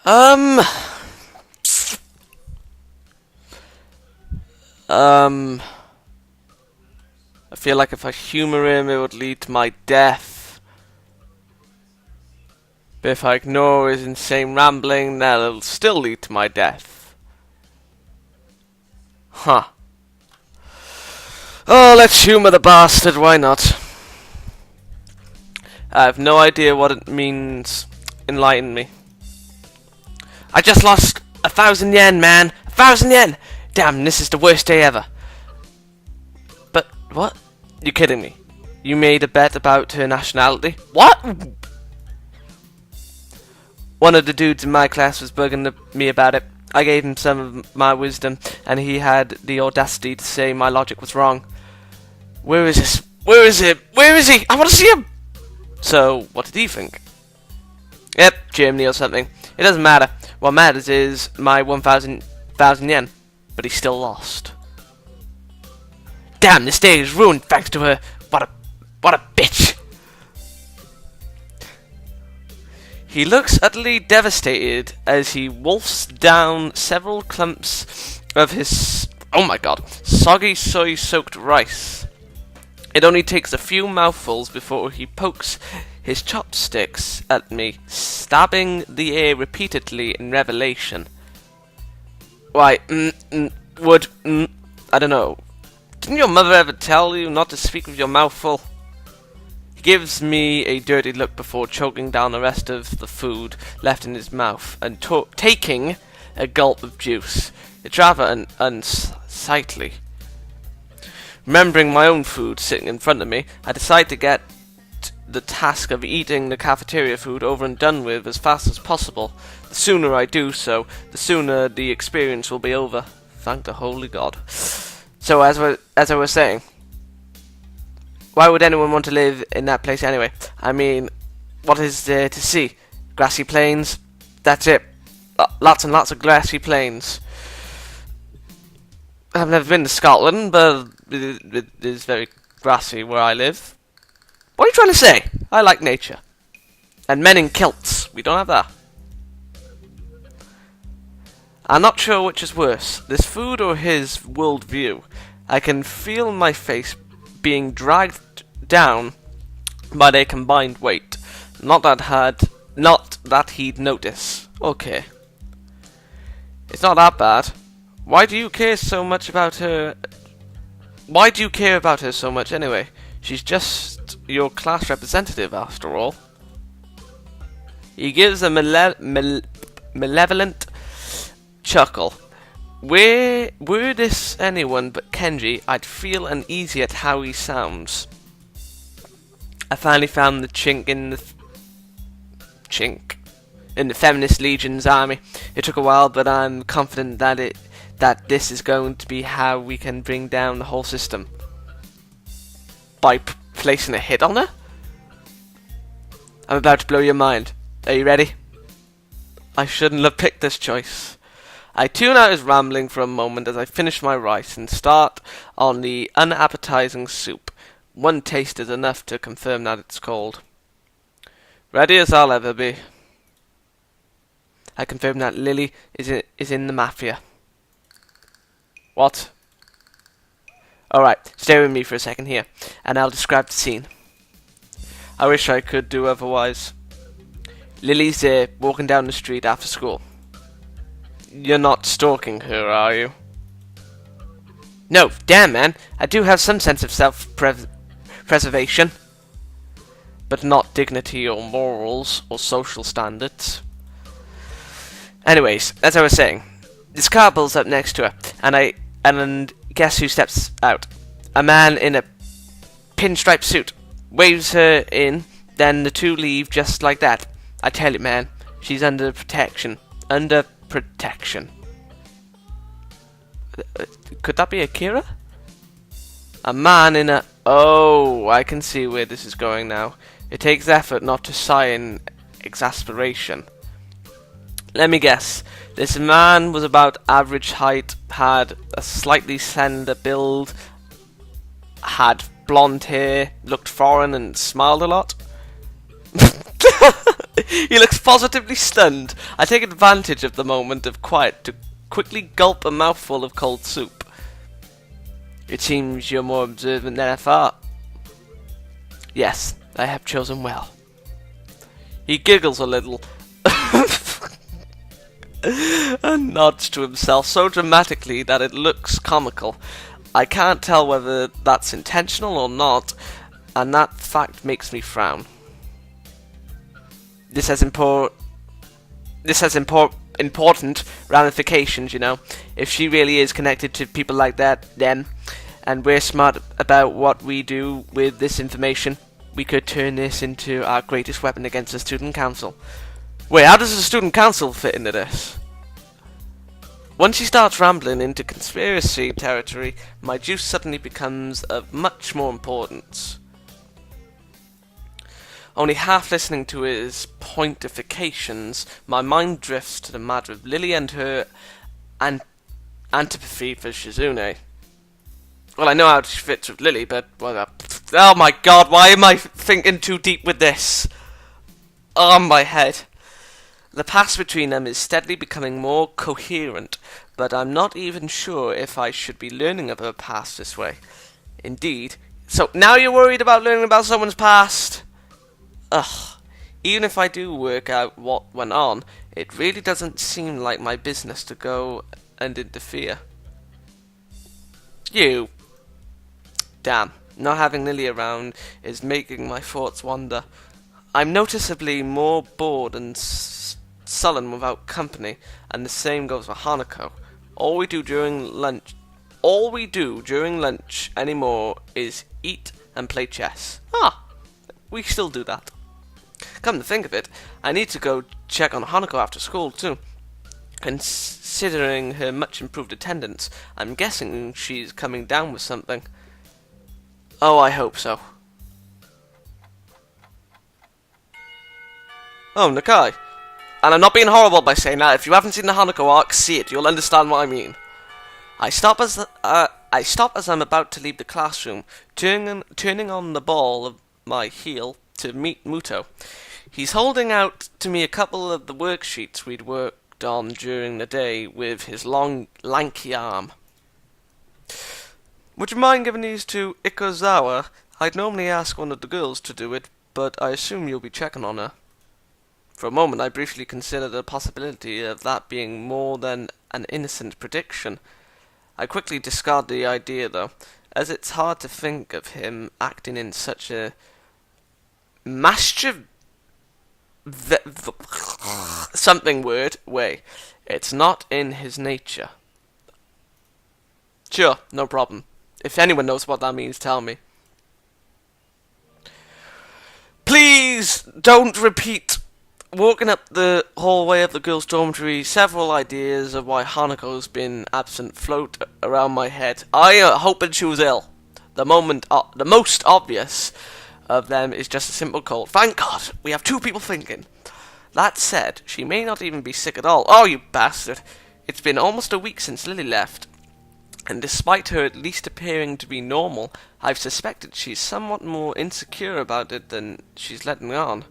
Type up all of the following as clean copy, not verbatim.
Um, I feel like if I humor him, it would lead to my death. But if I ignore his insane rambling, then it'll still lead to my death. Huh. Oh, let's humor the bastard, why not? I have no idea what it means. Enlighten me. I just lost 1,000 yen, man! 1,000 yen! Damn, this is the worst day ever. But, what? You're kidding me. You made a bet about her nationality? What? One of the dudes in my class was bugging me about it. I gave him some of my wisdom, and he had the audacity to say my logic was wrong. Where is this? Where is it? Where is he? I want to see him! So, what did he think? Yep, Germany or something. It doesn't matter. What matters is my 1,000 yen. But he still lost. Damn, this day is ruined thanks to her. What a bitch! He looks utterly devastated as he wolfs down several clumps of his, oh my god, soggy soy-soaked rice. It only takes a few mouthfuls before he pokes his chopsticks at me, stabbing the air repeatedly in revelation. Why, I don't know. Didn't your mother ever tell you not to speak with your mouth full? He gives me a dirty look before choking down the rest of the food left in his mouth and taking a gulp of juice. It's rather unsightly. Remembering my own food sitting in front of me, I decide to get the task of eating the cafeteria food over and done with as fast as possible. The sooner I do so, the sooner the experience will be over. Thank the holy God. So, as I was saying, why would anyone want to live in that place anyway? I mean, what is there to see? Grassy plains? That's it. Lots and lots of grassy plains. I've never been to Scotland, but it is very grassy where I live. What are you trying to say? I like nature. And men in kilts. We don't have that. I'm not sure which is worse, this food or his worldview. I can feel my face being dragged down by their combined weight. Not that he'd notice. Okay. It's not that bad. Why do you care so much about her? Why do you care about her so much anyway? She's just your class representative, after all. He gives a malevolent chuckle. Were this anyone but Kenji, I'd feel uneasy at how he sounds. I finally found the chink in the Feminist Legion's army. It took a while, but I'm confident that this is going to be how we can bring down the whole system. By placing a hit on her? I'm about to blow your mind. Are you ready? I shouldn't have picked this choice. I tune out his rambling for a moment as I finish my rice and start on the unappetizing soup. One taste is enough to confirm that it's cold. Ready as I'll ever be. I confirm that Lilly is in the Mafia. What? Alright, stay with me for a second here, and I'll describe the scene. I wish I could do otherwise. Lily's there, walking down the street after school. You're not stalking her, are you? No, damn man, I do have some sense of self-preservation. But not dignity or morals or social standards. Anyways, as I was saying, this car pulls up next to her, and guess who steps out? A man in a pinstripe suit. Waves her in, then the two leave just like that. I tell you, man, she's under protection. Under protection. Could that be Akira? A man in a... Oh, I can see where this is going now. It takes effort not to sigh in exasperation. Let me guess. This man was about average height, had a slightly slender build, had blonde hair, looked foreign and smiled a lot. He looks positively stunned. I take advantage of the moment of quiet to quickly gulp a mouthful of cold soup. It seems you're more observant than I thought. Yes, I have chosen well. He giggles a little and nods to himself so dramatically that it looks comical. I can't tell whether that's intentional or not, and that fact makes me frown. This has important ramifications, you know. If she really is connected to people like that, then, and we're smart about what we do with this information, we could turn this into our greatest weapon against the student council. Wait, how does the student council fit into this? Once she starts rambling into conspiracy territory, my juice suddenly becomes of much more importance. Only half listening to his pontifications, my mind drifts to the matter of Lilly and her antipathy for Shizune. Well, I know how she fits with Lilly, but... oh my god, why am I thinking too deep with this? Oh, my head. The past between them is steadily becoming more coherent, but I'm not even sure if I should be learning of her past this way. Indeed. So, now you're worried about learning about someone's past? Ugh. Even if I do work out what went on, it really doesn't seem like my business to go and interfere. You. Damn. Not having Lilly around is making my thoughts wander. I'm noticeably more bored and sullen without company, and the same goes for Hanako. All we do during lunch anymore is eat and play chess. Ah, we still do that. Come to think of it, I need to go check on Hanako after school too. Considering her much improved attendance, I'm guessing she's coming down with something. Oh, I hope so. Oh, Nakai. And I'm not being horrible by saying that. If you haven't seen the Hanako arc, see it. You'll understand what I mean. I stop as I'm about to leave the classroom, turning on the ball of my heel to meet Muto. He's holding out to me a couple of the worksheets we'd worked on during the day with his long, lanky arm. Would you mind giving these to Ikozawa? I'd normally ask one of the girls to do it, but I assume you'll be checking on her. For a moment, I briefly considered the possibility of that being more than an innocent prediction. I quickly discard the idea, though, as it's hard to think of him acting in such a something word way. It's not in his nature. Sure, no problem. If anyone knows what that means, tell me. Please don't repeat. Walking up the hallway of the girls' dormitory, several ideas of why Hanako's been absent float around my head. I hoping she was ill. The most obvious of them is just a simple cold. Thank God, we have two people thinking. That said, she may not even be sick at all. Oh, you bastard. It's been almost a week since Lilly left, and despite her at least appearing to be normal, I've suspected she's somewhat more insecure about it than she's letting on.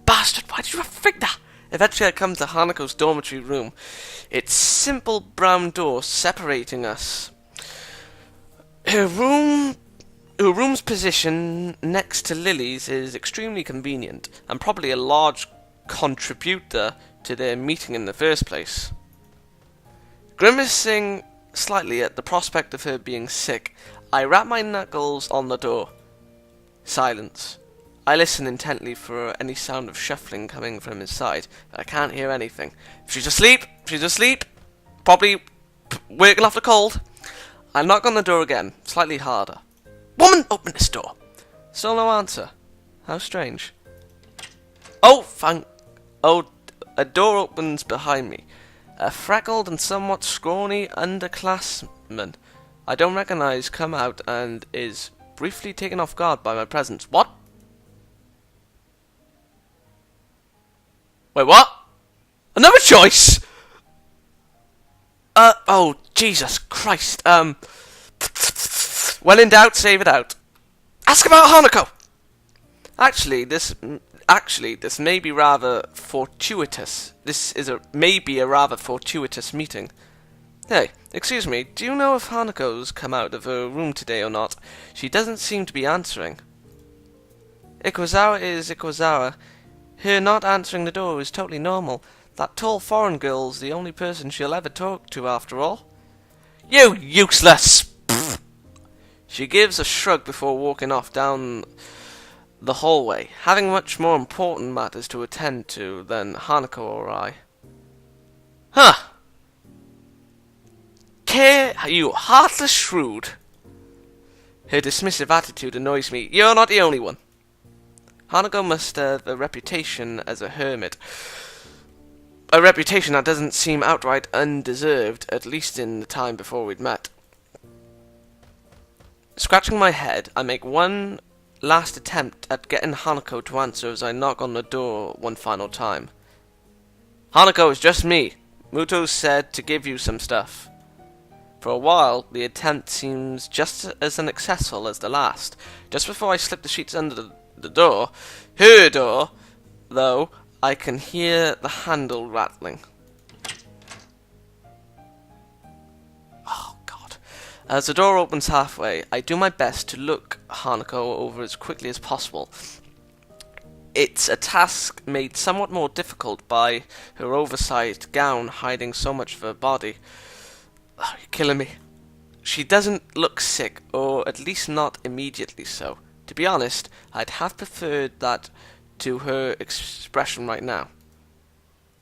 Bastard, why did you think that? Eventually I come to Hanako's dormitory room. Its simple brown door separating us. Her room's position next to Lilly's is extremely convenient, and probably a large contributor to their meeting in the first place. Grimacing slightly at the prospect of her being sick, I rap my knuckles on the door. Silence. I listen intently for any sound of shuffling coming from his side, but I can't hear anything. If she's asleep, probably working off the cold. I knock on the door again, slightly harder. Woman, open this door. Still no answer. How strange. Oh, a door opens behind me. A freckled and somewhat scrawny underclassman I don't recognize come out and is briefly taken off guard by my presence. What? Wait, what? Another choice? Oh, Jesus Christ. Well in doubt, save it out. Ask about Hanako! Actually, this Actually, this may be rather fortuitous. Maybe a rather fortuitous meeting. Hey, excuse me, do you know if Hanako's come out of her room today or not? She doesn't seem to be answering. Ikuzawa is Ikuzawa. Her not answering the door is totally normal. That tall foreign girl's the only person she'll ever talk to after all. You useless! Pfft. She gives a shrug before walking off down the hallway, having much more important matters to attend to than Hanako or I. Huh! Care, you heartless shrew! Her dismissive attitude annoys me. You're not the only one. Hanako must have a reputation as a hermit. A reputation that doesn't seem outright undeserved, at least in the time before we'd met. Scratching my head, I make one last attempt at getting Hanako to answer as I knock on the door one final time. Hanako, it's just me. Muto said to give you some stuff. For a while, the attempt seems just as unsuccessful as the last. Just before I slip the sheets under the door, her door, though, I can hear the handle rattling. Oh, God. As the door opens halfway, I do my best to look Hanako over as quickly as possible. It's a task made somewhat more difficult by her oversized gown hiding so much of her body. Oh, you're killing me. She doesn't look sick, or at least not immediately so. To be honest, I'd have preferred that to her expression right now.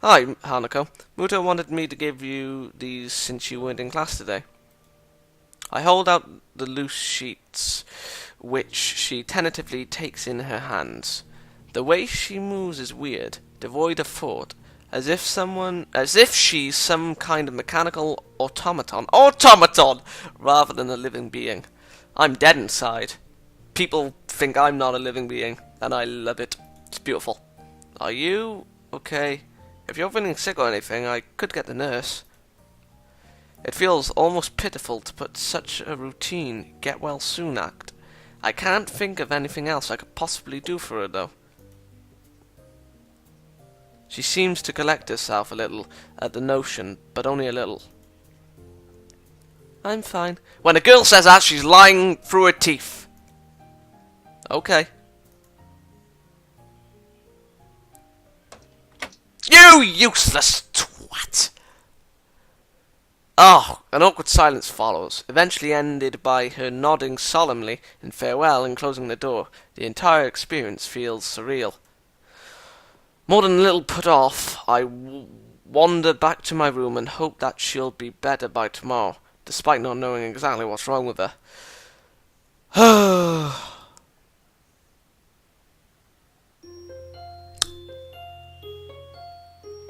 Hi, Hanako. Muto wanted me to give you these since you weren't in class today. I hold out the loose sheets, which she tentatively takes in her hands. The way she moves is weird, devoid of thought, as if she's some kind of mechanical automaton, rather than a living being. I'm dead inside. People think I'm not a living being, and I love it. It's beautiful. Are you okay? If you're feeling sick or anything, I could get the nurse. It feels almost pitiful to put such a routine, get well soon act. I can't think of anything else I could possibly do for her, though. She seems to collect herself a little at the notion, but only a little. I'm fine. When a girl says that, she's lying through her teeth. Okay. You useless twat! Oh, an awkward silence follows, eventually ended by her nodding solemnly in farewell and closing the door. The entire experience feels surreal. More than a little put off, I wander back to my room and hope that she'll be better by tomorrow, despite not knowing exactly what's wrong with her.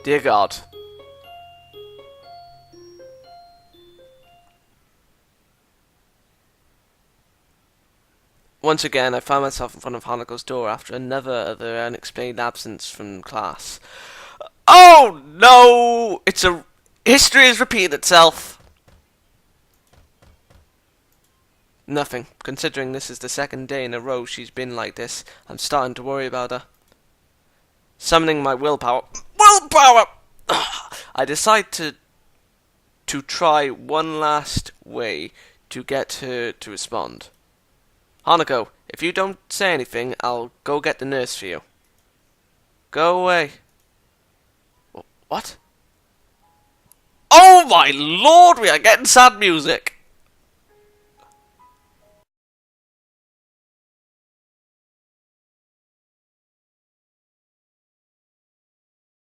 Dear God. Once again, I found myself in front of Hanako's door after another of her unexplained absence from class. Oh no! History has repeated itself. Nothing. Considering this is the second day in a row she's been like this, I'm starting to worry about her. Summoning my willpower. I decide to try one last way to get her to respond. Hanako, if you don't say anything, I'll go get the nurse for you. Go away. What? Oh my lord, we are getting sad music!